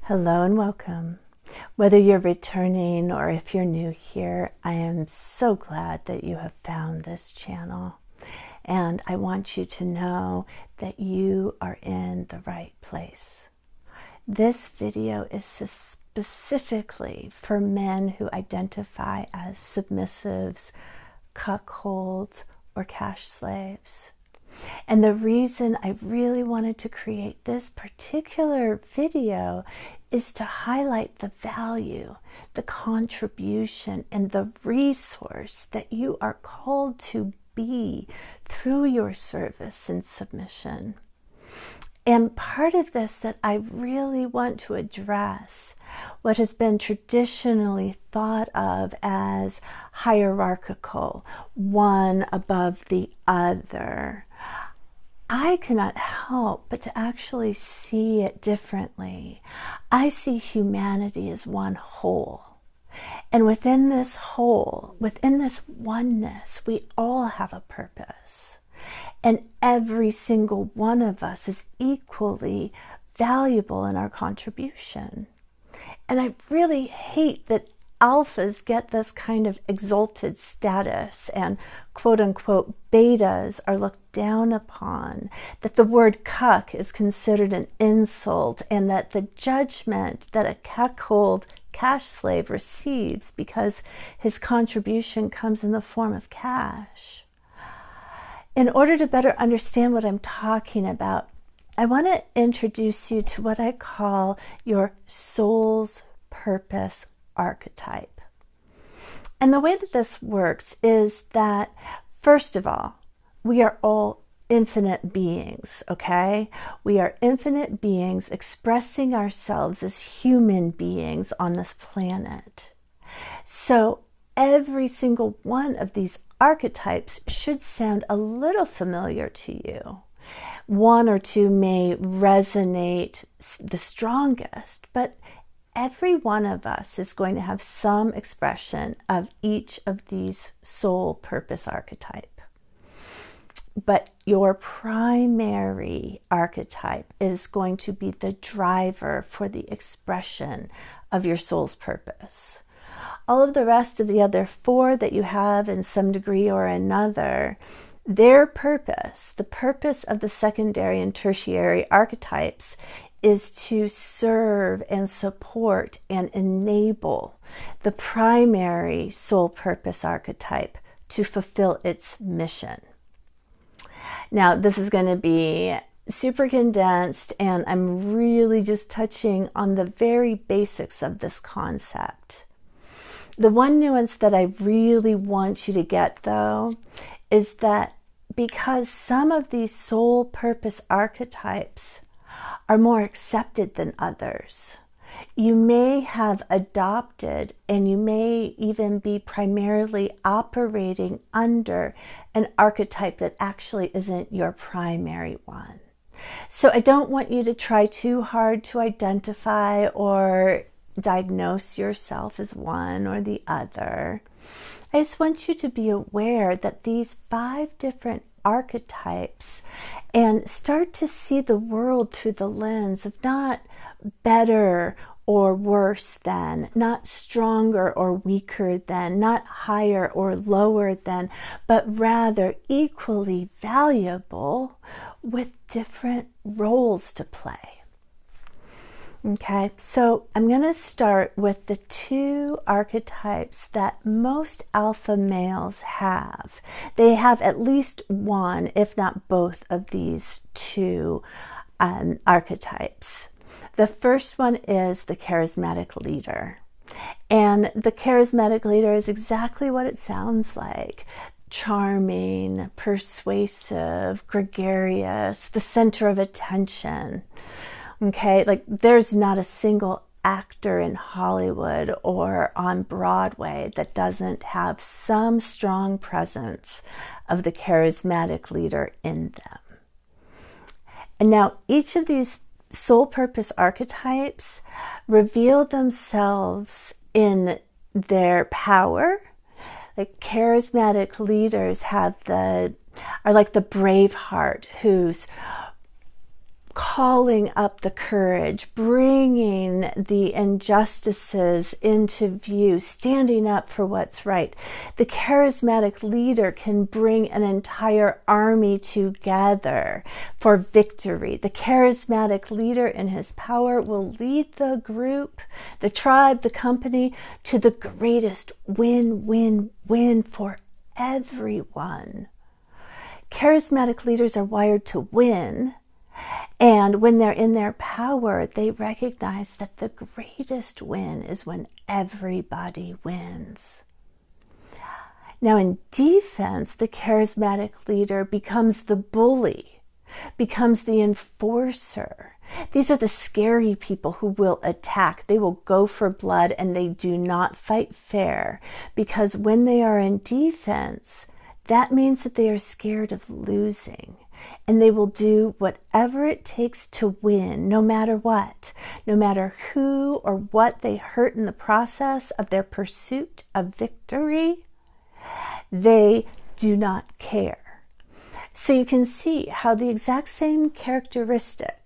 Hello and welcome. Whether you're returning or if you're new here, I am so glad that you have found this channel. And I want you to know that you are in the right place. This video is specifically for men who identify as submissives, cuckolds, or cash slaves. And the reason I really wanted to create this particular video is to highlight the value, the contribution, and the resource that you are called to be through your service and submission. And part of this that I really want to address, what has been traditionally thought of as hierarchical, one above the other. I cannot help but to actually see it differently. I see humanity as one whole. And within this whole, within this oneness, we all have a purpose. And every single one of us is equally valuable in our contribution. And I really hate that alphas get this kind of exalted status and quote-unquote betas are looked down upon, that the word cuck is considered an insult, and that the judgment that a cuckold cash slave receives because his contribution comes in the form of cash. In order to better understand what I'm talking about, I want to introduce you to what I call your soul's purpose archetype. And the way that this works is that, first of all, we are all infinite beings, okay? We are infinite beings expressing ourselves as human beings on this planet. So every single one of these archetypes should sound a little familiar to you. One or two may resonate the strongest, but every one of us is going to have some expression of each of these soul purpose archetype. But your primary archetype is going to be the driver for the expression of your soul's purpose. All of the rest of the other four that you have in some degree or another, their purpose, the purpose of the secondary and tertiary archetypes, is to serve and support and enable the primary soul purpose archetype to fulfill its mission. Now, this is going to be super condensed, and I'm really just touching on the very basics of this concept. The one nuance that I really want you to get, though, is that because some of these soul purpose archetypes are more accepted than others, you may have adopted, and you may even be primarily operating under an archetype that actually isn't your primary one. So I don't want you to try too hard to identify or diagnose yourself as one or the other. I just want you to be aware that these 5 different archetypes, and start to see the world through the lens of not better or worse than, not stronger or weaker than, not higher or lower than, but rather equally valuable with different roles to play. Okay, so I'm going to start with the 2 archetypes that most alpha males have. They have at least one, if not both, of these 2 archetypes. The first one is the charismatic leader. And the charismatic leader is exactly what it sounds like. Charming, persuasive, gregarious, the center of attention. Okay, like there's not a single actor in Hollywood or on Broadway that doesn't have some strong presence of the charismatic leader in them. And now each of these soul purpose archetypes reveal themselves in their power. Like charismatic leaders are like the brave heart who's calling up the courage, bringing the injustices into view, standing up for what's right. The charismatic leader can bring an entire army together for victory. The charismatic leader in his power will lead the group, the tribe, the company to the greatest win-win-win for everyone. Charismatic leaders are wired to win. And when they're in their power, they recognize that the greatest win is when everybody wins. Now, in defense, the charismatic leader becomes the bully, becomes the enforcer. These are the scary people who will attack. They will go for blood, and they do not fight fair, because when they are in defense, that means that they are scared of losing. And they will do whatever it takes to win, no matter what, no matter who or what they hurt in the process of their pursuit of victory. They do not care. So you can see how the exact same characteristic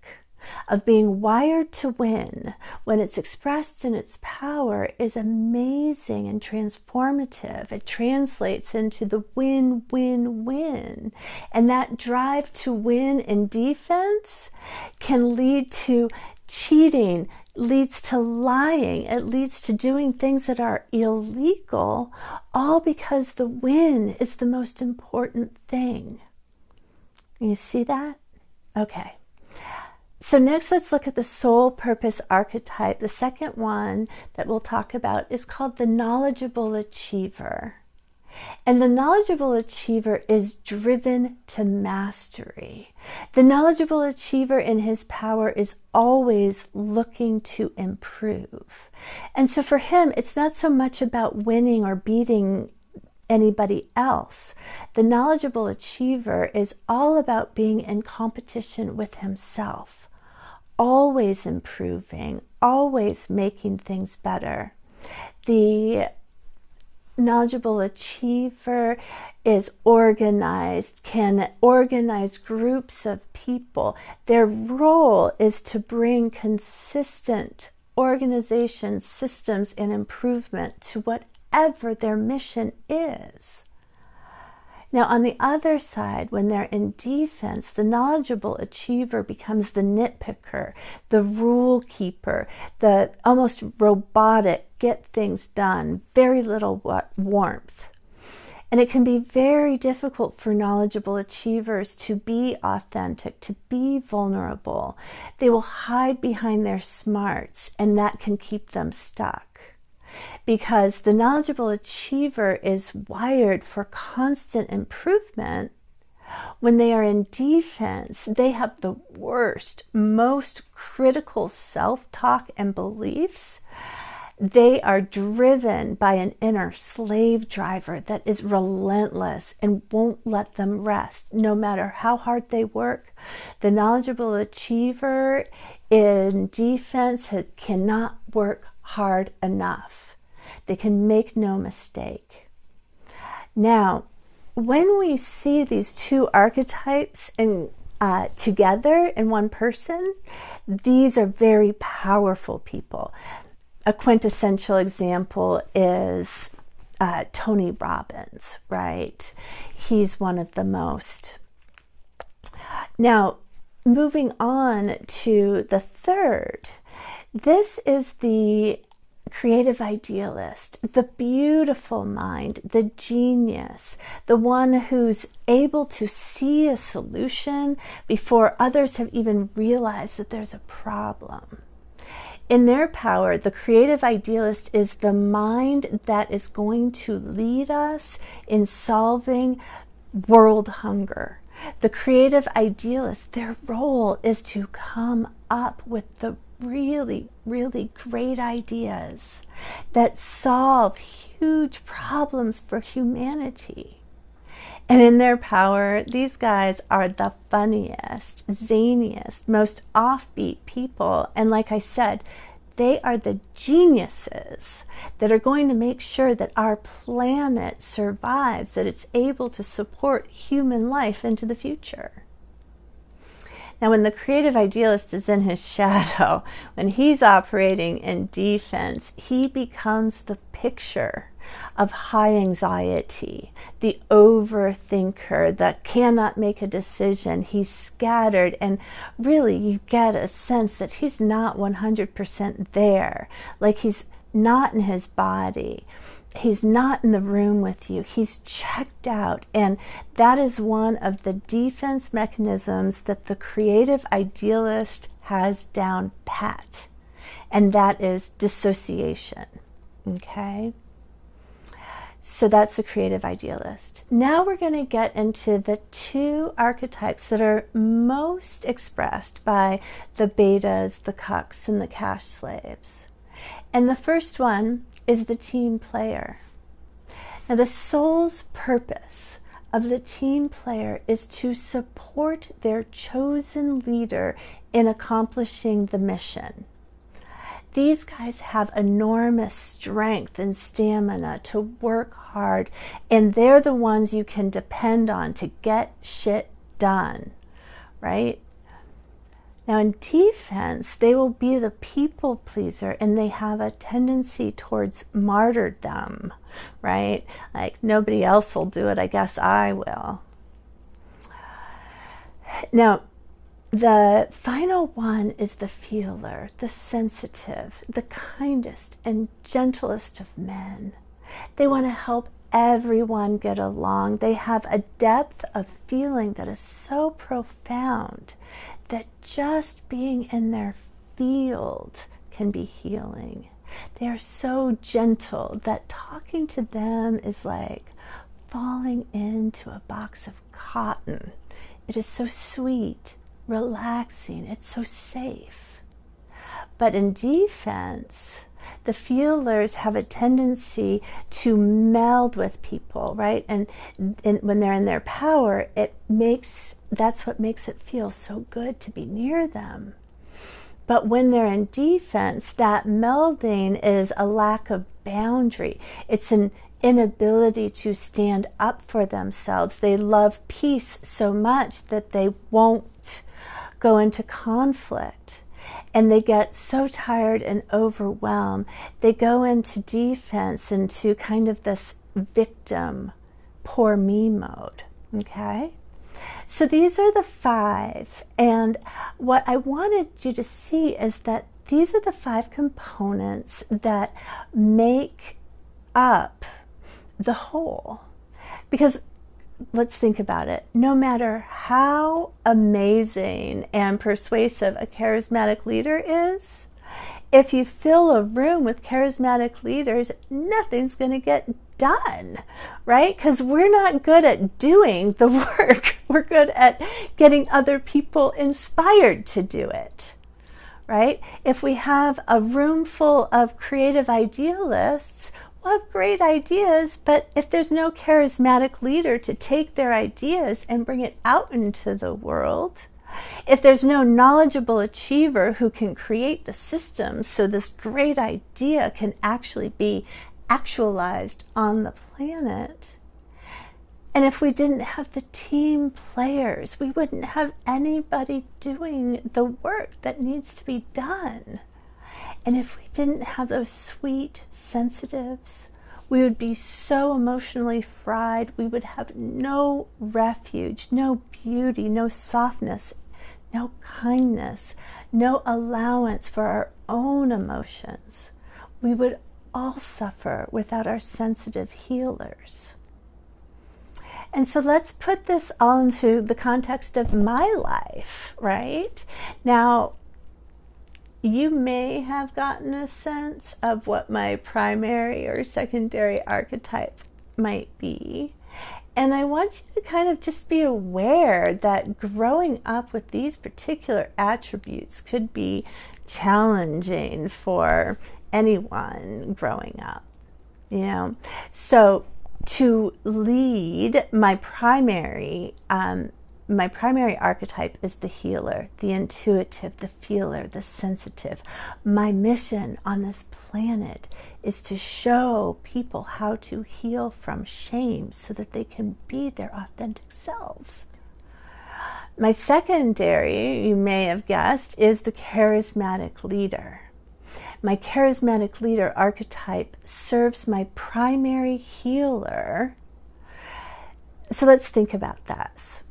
of being wired to win, when it's expressed in its power, is amazing and transformative. It translates into the win-win-win. And that drive to win in defense can lead to cheating, leads to lying, it leads to doing things that are illegal, all because the win is the most important thing. You see that? Okay. So next, let's look at the soul purpose archetype. The second one that we'll talk about is called the knowledgeable achiever. And the knowledgeable achiever is driven to mastery. The knowledgeable achiever in his power is always looking to improve. And so for him, it's not so much about winning or beating anybody else. The knowledgeable achiever is all about being in competition with himself. Always improving, always making things better. The knowledgeable achiever is organized, can organize groups of people. Their role is to bring consistent organization, systems, and improvement to whatever their mission is. Now, on the other side, when they're in defense, the knowledgeable achiever becomes the nitpicker, the rule keeper, the almost robotic, get things done, very little warmth. And it can be very difficult for knowledgeable achievers to be authentic, to be vulnerable. They will hide behind their smarts, and that can keep them stuck. Because the knowledgeable achiever is wired for constant improvement, when they are in defense, they have the worst, most critical self-talk and beliefs. They are driven by an inner slave driver that is relentless and won't let them rest, no matter how hard they work. The knowledgeable achiever in defense cannot work hard enough. They can make no mistake. Now, when we see these two archetypes together in one person, these are very powerful people. A quintessential example is Tony Robbins, right? He's one of the most. Now, moving on to the third, this is the creative idealist, the beautiful mind, the genius, the one who's able to see a solution before others have even realized that there's a problem. In their power, the creative idealist is the mind that is going to lead us in solving world hunger. The creative idealist, their role is to come up with the really, really great ideas that solve huge problems for humanity. And in their power, these guys are the funniest, zaniest, most offbeat people. And like I said, they are the geniuses that are going to make sure that our planet survives, that it's able to support human life into the future. Now, when the creative idealist is in his shadow, when he's operating in defense, he becomes the picture of high anxiety, the overthinker that cannot make a decision. He's scattered, and really you get a sense that he's not 100% there. Like he's not in his body. He's not in the room with you. He's checked out. And that is one of the defense mechanisms that the creative idealist has down pat. And that is dissociation. Okay? So that's the creative idealist. Now we're going to get into the two archetypes that are most expressed by the betas, the cucks, and the cash slaves. And the first one is the team player. Now, the soul's purpose of the team player is to support their chosen leader in accomplishing the mission. These guys have enormous strength and stamina to work hard, and they're the ones you can depend on to get shit done, right? Now, in defense, they will be the people pleaser, and they have a tendency towards martyrdom, right? Like, nobody else will do it, I guess I will. Now, the final one is the feeler, the sensitive, the kindest and gentlest of men. They want to help everyone get along. They have a depth of feeling that is so profound that just being in their field can be healing. They are so gentle that talking to them is like falling into a box of cotton. It is so sweet, relaxing, it's so safe. But in defense, the feelers have a tendency to meld with people, right? And when they're in their power, that's what makes it feel so good to be near them. But when they're in defense, that melding is a lack of boundary. It's an inability to stand up for themselves. They love peace so much that they won't go into conflict. And they get so tired and overwhelmed, they go into defense, into kind of this victim, poor me mode, okay? So these are the 5, and what I wanted you to see is that these are the 5 components that make up the whole. Because let's think about it. No matter how amazing and persuasive a charismatic leader is, if you fill a room with charismatic leaders, nothing's going to get done, right? Because we're not good at doing the work. We're good at getting other people inspired to do it, right? If we have a room full of creative idealists, we'll have great ideas, but if there's no charismatic leader to take their ideas and bring it out into the world, if there's no knowledgeable achiever who can create the systems so this great idea can actually be actualized on the planet, and if we didn't have the team players, we wouldn't have anybody doing the work that needs to be done. And if we didn't have those sweet sensitives, we would be so emotionally fried. We would have no refuge, no beauty, no softness, no kindness, no allowance for our own emotions. We would all suffer without our sensitive healers. And so let's put this all into the context of my life, right? Now, you may have gotten a sense of what my primary or secondary archetype might be. And I want you to kind of just be aware that growing up with these particular attributes could be challenging for anyone growing up, you know. So to lead, my primary archetype is the healer, the intuitive, the feeler, the sensitive. My mission on this planet is to show people how to heal from shame so that they can be their authentic selves. My secondary, you may have guessed, is the charismatic leader. My charismatic leader archetype serves my primary healer. So let's think about this.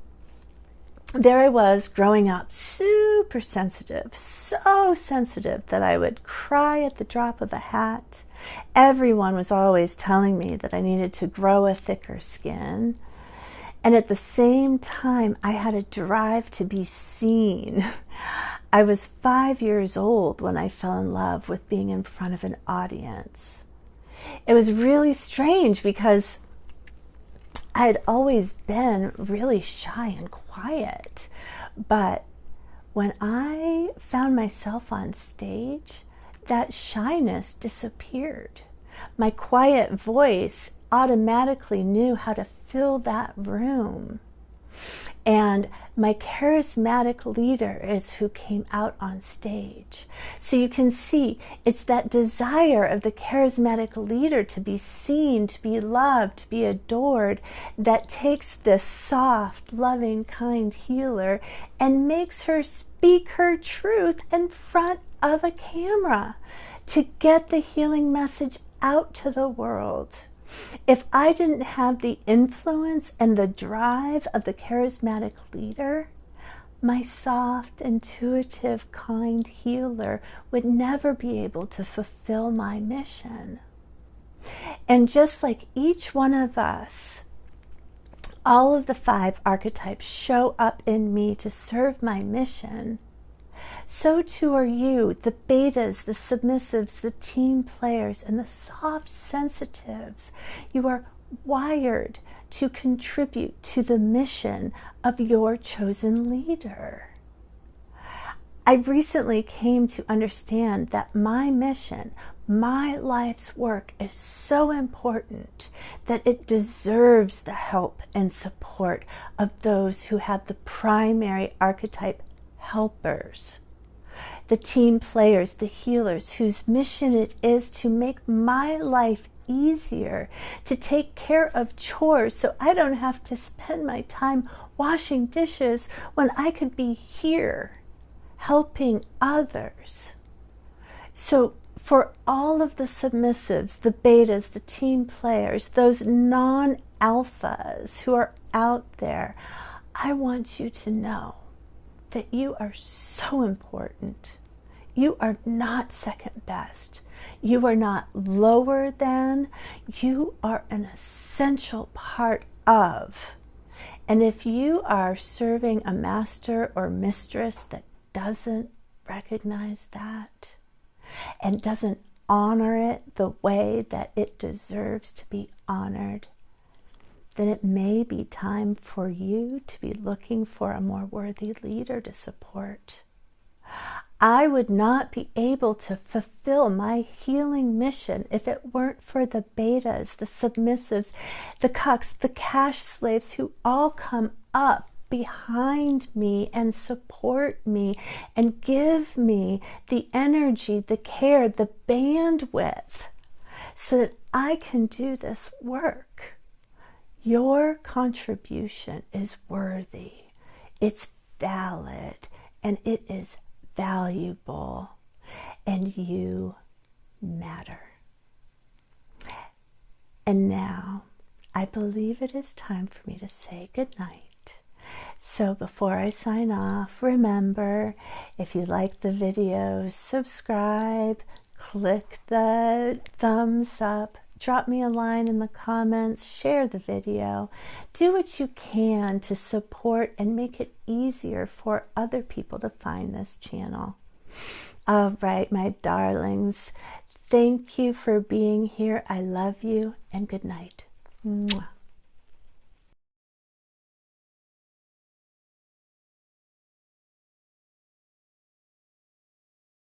There I was growing up, super sensitive, so sensitive that I would cry at the drop of a hat. Everyone was always telling me that I needed to grow a thicker skin. And at the same time, I had a drive to be seen. I was 5 years old when I fell in love with being in front of an audience. It was really strange because I had always been really shy and quiet. But when I found myself on stage, that shyness disappeared. My quiet voice automatically knew how to fill that room. And my charismatic leader is who came out on stage. So you can see it's that desire of the charismatic leader to be seen, to be loved, to be adored, that takes this soft, loving, kind healer and makes her speak her truth in front of a camera to get the healing message out to the world. If I didn't have the influence and the drive of the charismatic leader, my soft, intuitive, kind healer would never be able to fulfill my mission. And just like each one of us, all of the 5 archetypes show up in me to serve my mission. So too are you, the betas, the submissives, the team players, and the soft sensitives. You are wired to contribute to the mission of your chosen leader. I recently came to understand that my mission, my life's work is so important that it deserves the help and support of those who have the primary archetype helpers. The team players, the healers, whose mission it is to make my life easier, to take care of chores so I don't have to spend my time washing dishes when I could be here helping others. So for all of the submissives, the betas, the team players, those non-alphas who are out there, I want you to know that you are so important. You are not second best. You are not lower than. You are an essential part of. And if you are serving a master or mistress that doesn't recognize that and doesn't honor it the way that it deserves to be honored, then it may be time for you to be looking for a more worthy leader to support. I would not be able to fulfill my healing mission if it weren't for the betas, the submissives, the cucks, the cash slaves who all come up behind me and support me and give me the energy, the care, the bandwidth so that I can do this work. Your contribution is worthy, it's valid, and it is valuable, and you matter. And now, I believe it is time for me to say goodnight. So before I sign off, remember, if you like the video, subscribe, click the thumbs up, drop me a line in the comments, share the video. Do what you can to support and make it easier for other people to find this channel. All right, my darlings, thank you for being here. I love you, and good night. Mwah.